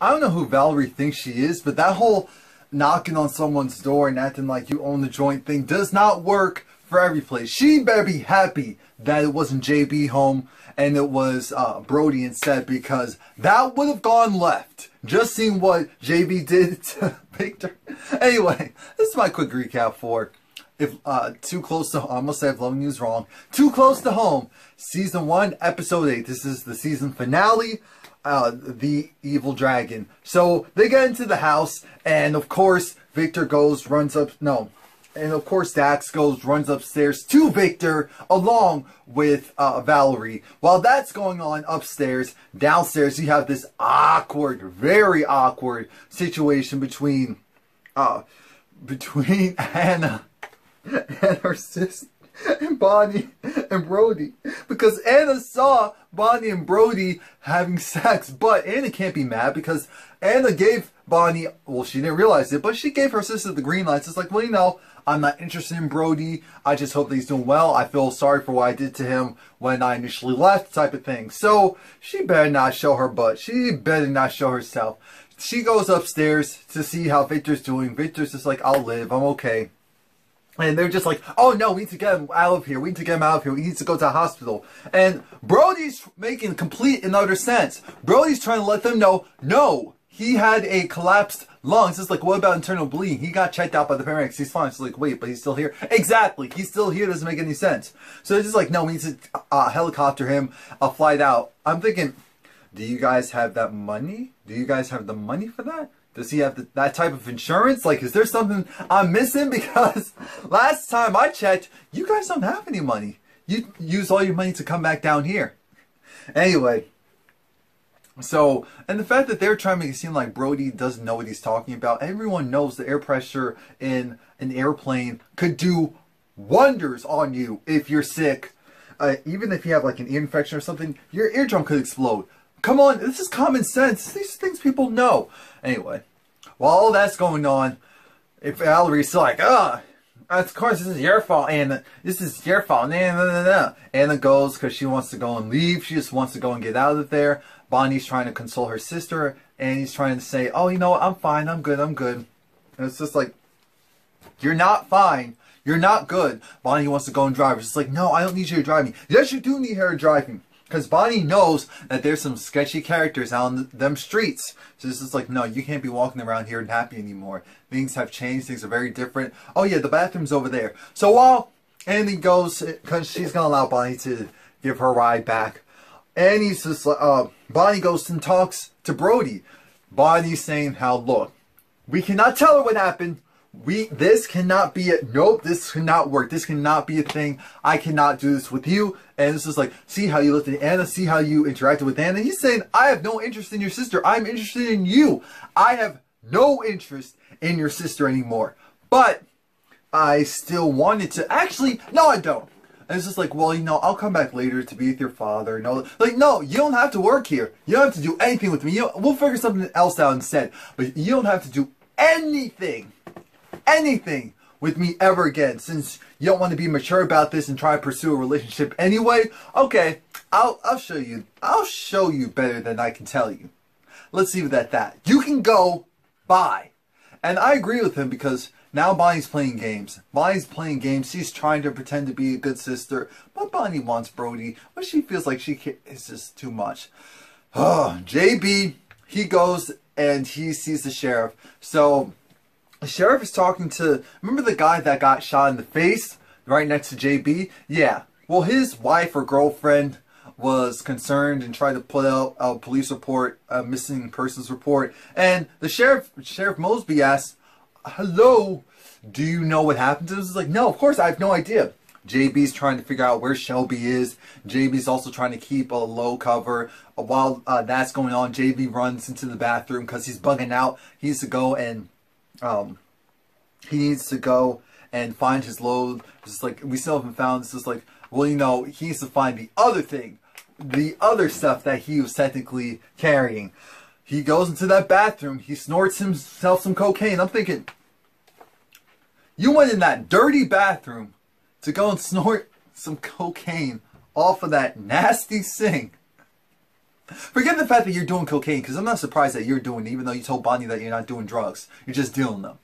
I don't know who Valerie thinks she is, but that whole knocking on someone's door and acting like you own the joint thing does not work for every place. She better be happy that it wasn't JB home and it was Brody instead, because that would have gone left. Just seeing what JB did to Victor. Anyway, this is my quick recap for if Too Close to Home. I almost said Love News wrong. Too Close to Home, Season 1, Episode 8. This is the season finale. The Evil Dragon. So they get into the house, and of course Victor goes, runs up, no, and of course Dax goes, runs upstairs to Victor along with Valerie. While that's going on upstairs, downstairs you have this awkward, very awkward situation between Anna and her sister and Bonnie and Brody, because Anna saw Bonnie and Brody having sex, but Anna can't be mad because Anna gave Bonnie, well, she didn't realize it, but she gave her sister the green lights. It's like, well, you know, I'm not interested in Brody. I just hope that he's doing well. I feel sorry for what I did to him when I initially left, type of thing. So she better not show her butt. She better not show herself. She goes upstairs to see how Victor's doing. Victor's just like, I'll live. I'm okay. And they're just like, oh no, we need to get him out of here. We need to get him out of here. He needs to go to the hospital. And Brody's making complete and utter sense. Brody's trying to let them know, no, he had a collapsed lungs. It's like, what about internal bleeding? He got checked out by the paramedics. He's fine. It's like, wait, but he's still here. Exactly. He's still here. Doesn't make any sense. So it's just like, no, we need to helicopter him, flight out. I'm thinking, do you guys have that money? Do you guys have the money for that? Does he have that type of insurance? Like, is there something I'm missing? Because last time I checked, you guys don't have any money. You use all your money to come back down here. Anyway, so, and the fact that they're trying to make it seem like Brody doesn't know what he's talking about. Everyone knows the air pressure in an airplane could do wonders on you if you're sick. Even if you have like an ear infection or something, your eardrum could explode. Come on, this is common sense. These things people know. Anyway, while all that's going on, if Valerie's still like, of course this is your fault, Anna. This is your fault. Anna goes because she wants to go and leave. She just wants to go and get out of there. Bonnie's trying to console her sister, and he's trying to say, oh, you know what, I'm fine, I'm good, I'm good. And it's just like, you're not fine. You're not good. Bonnie wants to go and drive. It's just like, no, I don't need you to drive me. Yes, you do need her to drive me. Because Bonnie knows that there's some sketchy characters out on them streets. So it's just like, no, you can't be walking around here and happy anymore. Things have changed. Things are very different. Oh yeah, the bathroom's over there. So while Annie goes, because she's going to allow Bonnie to give her ride back. Annie's just like, Bonnie goes and talks to Brody. Bonnie's saying how, look, we cannot tell her what happened. This cannot be it. Nope, this cannot work. This cannot be a thing. I cannot do this with you. And it's just like, see how you looked at Anna, see how you interacted with Anna. He's saying, I have no interest in your sister. I'm interested in you. I have no interest in your sister anymore. But I still wanted to. Actually, no, I don't. And it's just like, well, you know, I'll come back later to be with your father. No, like, no, you don't have to work here. You don't have to do anything with me. We'll figure something else out instead. But you don't have to do anything with me ever again, since you don't want to be mature about this and try to pursue a relationship anyway. Okay, I'll show you. I'll show you better than I can tell you. Let's leave it at that. You can go. Bye. And I agree with him, because now Bonnie's playing games. Bonnie's playing games. She's trying to pretend to be a good sister, but Bonnie wants Brody, but she feels like it's just too much. JB, he goes and he sees the sheriff. So the sheriff is talking to, remember the guy that got shot in the face right next to JB? Yeah. Well, his wife or girlfriend was concerned and tried to put out a police report, a missing persons report. And the Sheriff Mosby asked, hello, do you know what happened to this? It's like, no, of course, I have no idea. JB's trying to figure out where Shelby is. JB's also trying to keep a low cover. While that's going on, JB runs into the bathroom because he's bugging out. He needs to go and find his load. It's just like, we still haven't found. It's just like, well, you know, he needs to find the other thing, the other stuff that he was technically carrying. He goes into that bathroom. He snorts himself some cocaine. I'm thinking, you went in that dirty bathroom to go and snort some cocaine off of that nasty sink. Forget the fact that you're doing cocaine, because I'm not surprised that you're doing it, even though you told Bonnie that you're not doing drugs. You're just dealing them.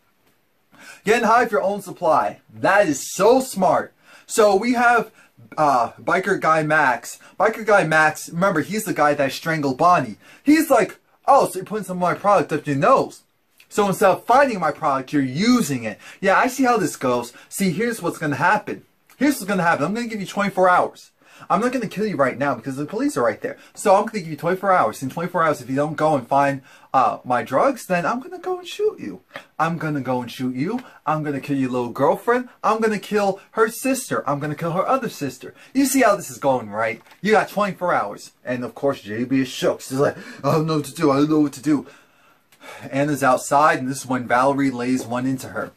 Getting high of your own supply. That is so smart. So we have Biker Guy Max. Biker Guy Max, remember, he's the guy that strangled Bonnie. He's like, oh, so you're putting some of my product up your nose. So instead of finding my product, you're using it. Yeah, I see how this goes. See, here's what's going to happen. Here's what's going to happen. I'm going to give you 24 hours. I'm not going to kill you right now because the police are right there. So I'm going to give you 24 hours. In 24 hours, if you don't go and find my drugs, then I'm going to go and shoot you. I'm going to go and shoot you. I'm going to kill your little girlfriend. I'm going to kill her sister. I'm going to kill her other sister. You see how this is going, right? You got 24 hours. And of course, JB is shook. She's like, I don't know what to do. I don't know what to do. Anna's outside, and this is when Valerie lays one into her.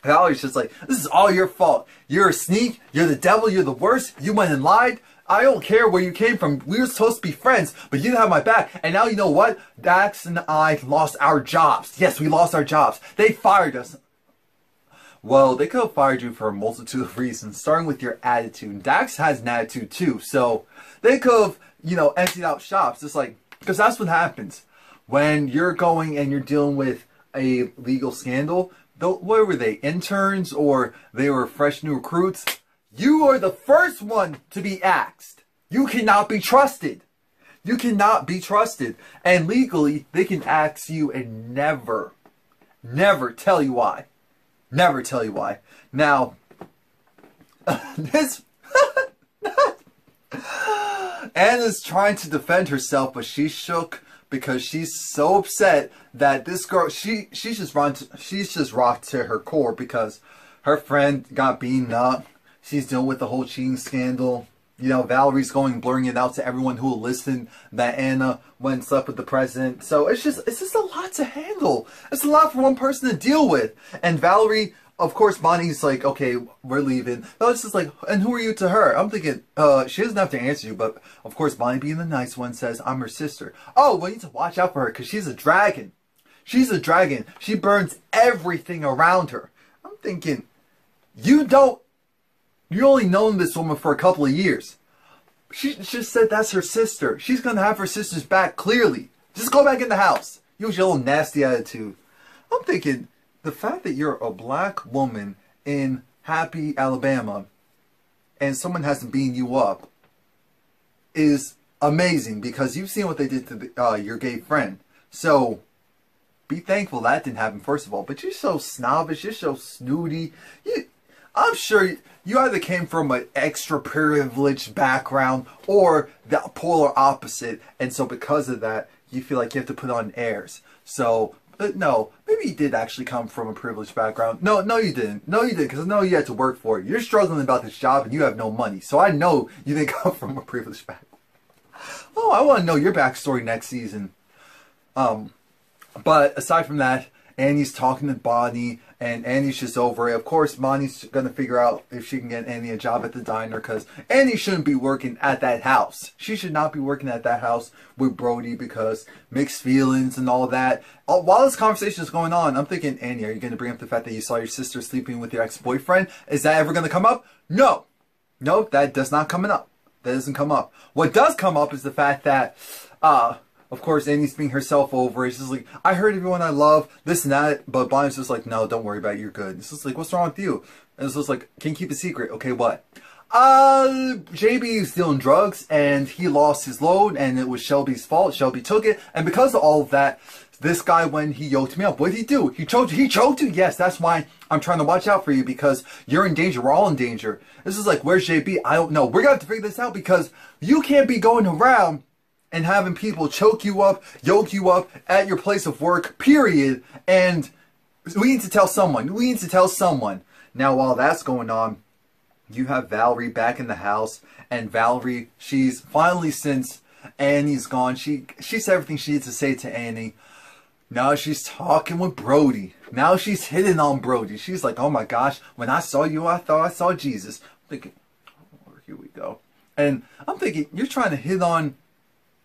Valerie's just like, this is all your fault. You're a sneak. You're the devil. You're the worst. You went and lied. I don't care where you came from. We were supposed to be friends, but you didn't have my back. And now you know what? Dax and I lost our jobs. Yes, we lost our jobs. They fired us. Well, they could have fired you for a multitude of reasons, starting with your attitude. Dax has an attitude too, so they could have, you know, emptied out shops. Just like, because that's what happens. When you're going and you're dealing with a legal scandal, what were they, interns or they were fresh new recruits? You are the first one to be axed. You cannot be trusted. You cannot be trusted. And legally, they can axe you and never tell you why. Never tell you why. Now, this... Anna's trying to defend herself, but she's shook because she's so upset that this girl, she's just rocked to her core because her friend got beaten up. She's dealing with the whole cheating scandal. You know, Valerie's going blurring it out to everyone who will listen that Anna went and slept with the president. So it's just a lot to handle. It's a lot for one person to deal with. And Valerie, of course, Bonnie's like, okay, we're leaving. But it's just like, and who are you to her? I'm thinking, she doesn't have to answer you, but of course, Bonnie being the nice one says, I'm her sister. Oh, we need to watch out for her because she's a dragon. She's a dragon. She burns everything around her. I'm thinking, you only known this woman for a couple of years. She just said that's her sister. She's going to have her sister's back, clearly. Just go back in the house. Use your little nasty attitude. I'm thinking, the fact that you're a black woman in Happy, Alabama, and someone hasn't beaten you up is amazing because you've seen what they did to your gay friend. So, be thankful that didn't happen, first of all. But you're so snobbish, you're so snooty. I'm sure you either came from an extra privileged background or the polar opposite. And so because of that, you feel like you have to put on airs. So, no, maybe you did actually come from a privileged background. No, you didn't. No, you didn't, because I know you had to work for it. You're struggling about this job and you have no money. So I know you didn't come from a privileged background. Oh, I want to know your backstory next season. But aside from that, Annie's talking to Bonnie, and Annie's just over it. Of course, Bonnie's going to figure out if she can get Annie a job at the diner, because Annie shouldn't be working at that house. She should not be working at that house with Brody, because mixed feelings and all that. While this conversation is going on, I'm thinking, Annie, are you going to bring up the fact that you saw your sister sleeping with your ex-boyfriend? Is that ever going to come up? No. No, that does not come up. That doesn't come up. What does come up is the fact that, of course, Annie's being herself over. It's just like, I heard everyone I love, this and that. But Bonnie's just like, no, don't worry about it. You're good. It's just like, what's wrong with you? And it's just like, can you keep a secret? Okay, what? JB is dealing drugs and he lost his load and it was Shelby's fault. Shelby took it. And because of all of that, this guy, when he yoked me up, what did he do? He choked you? Yes, that's why I'm trying to watch out for you, because you're in danger. We're all in danger. This is like, where's JB? I don't know. We're going to have to figure this out, because you can't be going around and having people choke you up, yoke you up at your place of work, period. And we need to tell someone. We need to tell someone. Now, while that's going on, you have Valerie back in the house. And Valerie, she's finally, since Annie's gone, she said everything she needs to say to Annie. Now she's talking with Brody. Now she's hitting on Brody. She's like, oh my gosh, when I saw you, I thought I saw Jesus. I'm thinking, oh, here we go. And I'm thinking, you're trying to hit on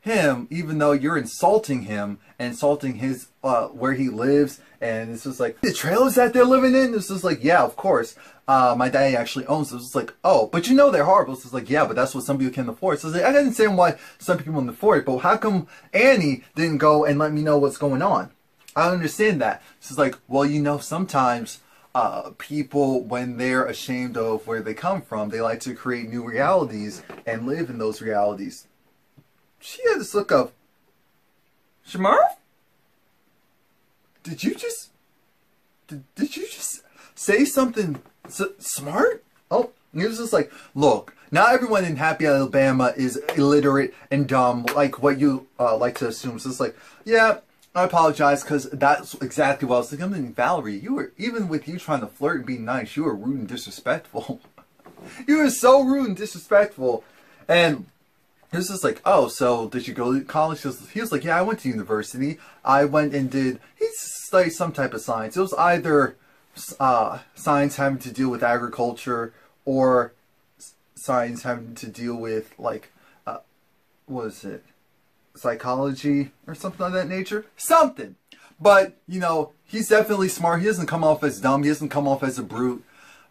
him, even though you're insulting him and insulting his where he lives. And it's just like, the trailers that they're living in, it's just like, yeah, of course, my daddy actually owns them. It's like, oh, but you know they're horrible. It's like, yeah, but that's what some people can afford. So it's like, I didn't understand why some people can afford it, but how come Annie didn't go and let me know what's going on? I don't understand that. It's just like, well, you know, sometimes people, when they're ashamed of where they come from, they like to create new realities and live in those realities. She had this look of, Shamar? Did you just say something smart? Oh, it was just like, look, not everyone in Happy Alabama is illiterate and dumb like what you like to assume. So it's like, yeah, I apologize, because that's exactly what I was thinking. I mean, Valerie, you were, even with you trying to flirt and be nice, you were rude and disrespectful. You were so rude and disrespectful. And it was just like, oh, so did you go to college? He was like, yeah, I went to university. I went and he studied some type of science. It was either science having to deal with agriculture or science having to deal with, like, what is it? Psychology or something of that nature. Something. But, you know, he's definitely smart. He doesn't come off as dumb. He doesn't come off as a brute.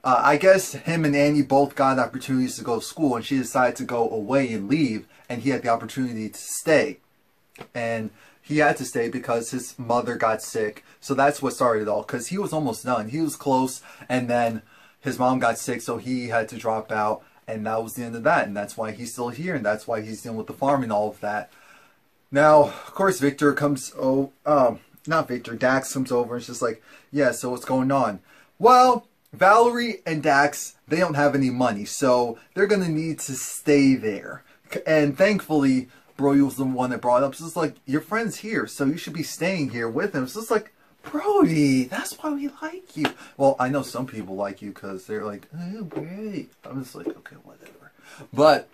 I guess him and Annie both got opportunities to go to school, and she decided to go away and leave, and he had the opportunity to stay. And he had to stay because his mother got sick. So that's what started it all, because he was almost done. He was close, and then his mom got sick, so he had to drop out, and that was the end of that. And that's why he's still here, and that's why he's dealing with the farm and all of that. Now, of course, Victor comes, not Victor, Dax comes over and it's just like, yeah, so what's going on? Well, Valerie and Dax, they don't have any money, so they're going to need to stay there. And thankfully, Brody was the one that brought it up. So it's like, your friend's here, so you should be staying here with him. So it's like, Brody, that's why we like you. Well, I know some people like you because they're like, oh, great. I'm just like, okay, whatever. But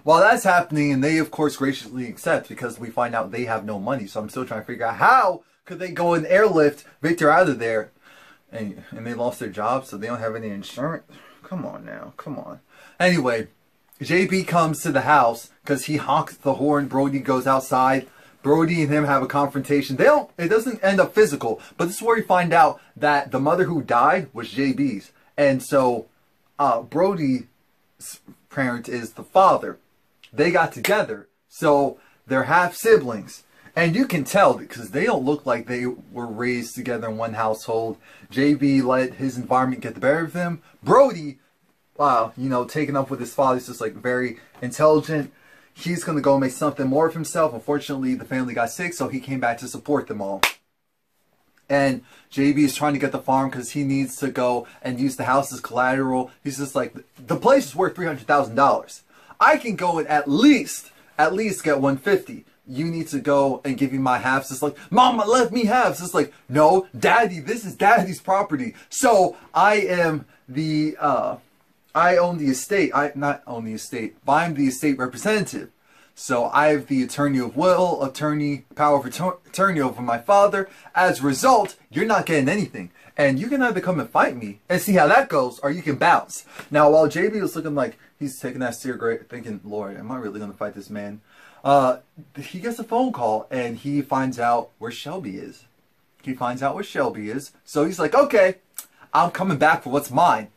while that's happening, and they, of course, graciously accept, because we find out they have no money. So I'm still trying to figure out how could they go and airlift Victor out of there. And they lost their job, so they don't have any insurance. Come on now. Come on. Anyway, JB comes to the house because he honks the horn. Brody goes outside. Brody and him have a confrontation. It doesn't end up physical, but this is where we find out that the mother who died was JB's. And so Brody's parent is the father. They got together, so they're half siblings. And you can tell because they don't look like they were raised together in one household. JB let his environment get the better of him. Brody, you know, taking up with his father, is just like very intelligent. He's going to go make something more of himself. Unfortunately, the family got sick, so he came back to support them all. And JB is trying to get the farm because he needs to go and use the house as collateral. He's just like, the place is worth $300,000. I can go and at least get $150,000. You need to go and give me my halves. It's like, Mama, let me halves. It's like, no, Daddy, this is Daddy's property. So I am the, I own the estate. Not own the estate, but I'm the estate representative. So I have the attorney of will, power of attorney over my father. As a result, you're not getting anything. And you can either come and fight me and see how that goes, or you can bounce. Now, while JB was looking like he's taking that cigarette, thinking, Lord, am I really going to fight this man? He gets a phone call and he finds out where Shelby is. So he's like, okay, I'm coming back for what's mine.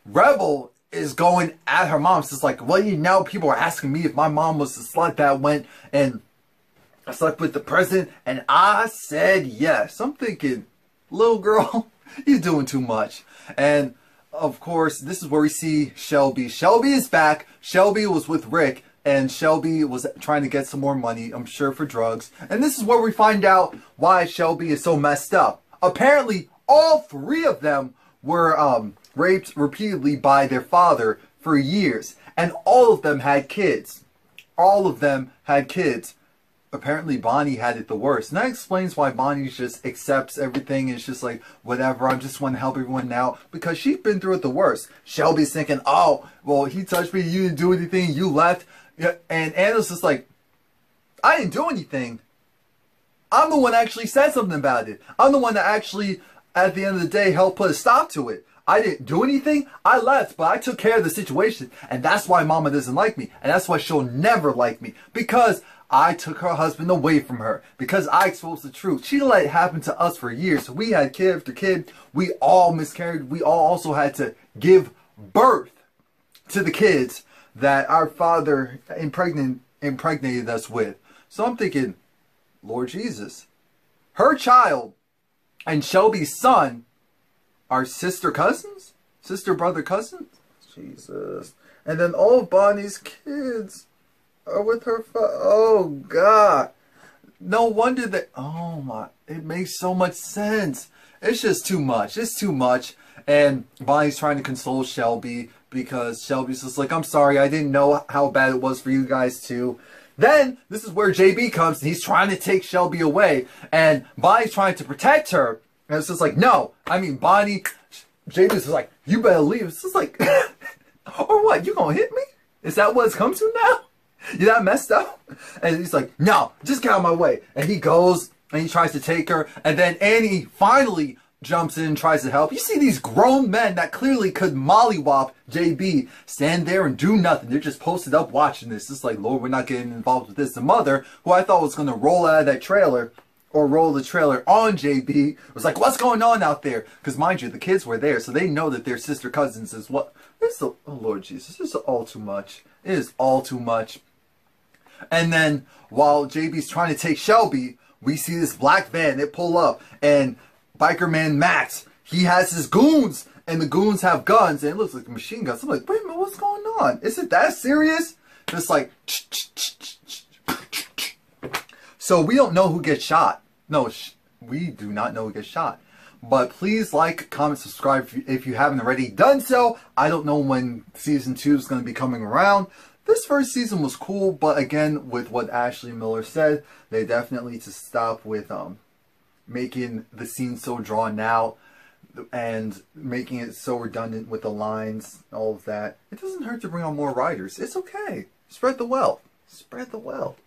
Rebel is going at her mom. So it's like, well, you know, people are asking me if my mom was the slut that went and slept with the president. And I said yes. I'm thinking, little girl, you're doing too much. And of course, this is where we see Shelby. Shelby is back. Shelby was with Rick. And Shelby was trying to get some more money, I'm sure, for drugs. And this is where we find out why Shelby is so messed up. Apparently, all three of them were raped repeatedly by their father for years. And all of them had kids. Apparently, Bonnie had it the worst. And that explains why Bonnie just accepts everything and is just like, whatever, I just want to help everyone now. Because she's been through it the worst. Shelby's thinking, oh, well, he touched me, you didn't do anything, you left. Yeah, and Anna's just like, I didn't do anything. I'm the one that actually said something about it. I'm the one that actually, at the end of the day, helped put a stop to it. I didn't do anything. I left, but I took care of the situation. And that's why Mama doesn't like me. And that's why she'll never like me. Because I took her husband away from her. Because I exposed the truth. She let it happen to us for years. So we had kid after kid. We all miscarried. We all also had to give birth to the kids that our father impregnated us with. So I'm thinking, Lord Jesus, her child and Shelby's son are sister cousins? Sister brother cousins? Jesus. And then all of Bonnie's kids are with her father. Oh God. No wonder that, oh my, it makes so much sense. It's just too much. It's too much. And Bonnie's trying to console Shelby because Shelby's just like, I'm sorry, I didn't know how bad it was for you guys too. Then, this is where JB comes and he's trying to take Shelby away. And Bonnie's trying to protect her. And it's just like, no. I mean, Bonnie, JB's just like, you better leave. It's just like, or what? You gonna hit me? Is that what it's come to now? You that messed up? And he's like, no, just get out of my way. And he goes and he tries to take her. And then Annie finally jumps in and tries to help. You see these grown men that clearly could mollywop JB stand there and do nothing. They're just posted up watching this. It's like, Lord, we're not getting involved with this. The mother, who I thought was going to roll out of that trailer or roll the trailer on JB, was like, what's going on out there? Because mind you, the kids were there, so they know that they're sister cousins as well. Oh Lord Jesus, this is all too much. It is all too much. And then while JB's trying to take Shelby, we see this black van. They pull up and Biker Man Max, he has his goons, and the goons have guns, and it looks like machine guns. I'm like, wait a minute, what's going on? Is it that serious? It's like, so we don't know who gets shot. No, we do not know who gets shot. But please like, comment, subscribe if you haven't already done so. I don't know when season 2 is going to be coming around. This first season was cool, but again, with what Ashley Miller said, they definitely need to stop with making the scene so drawn out and making it so redundant with the lines, all of that. It doesn't hurt to bring on more writers. It's okay. Spread the wealth. Spread the wealth.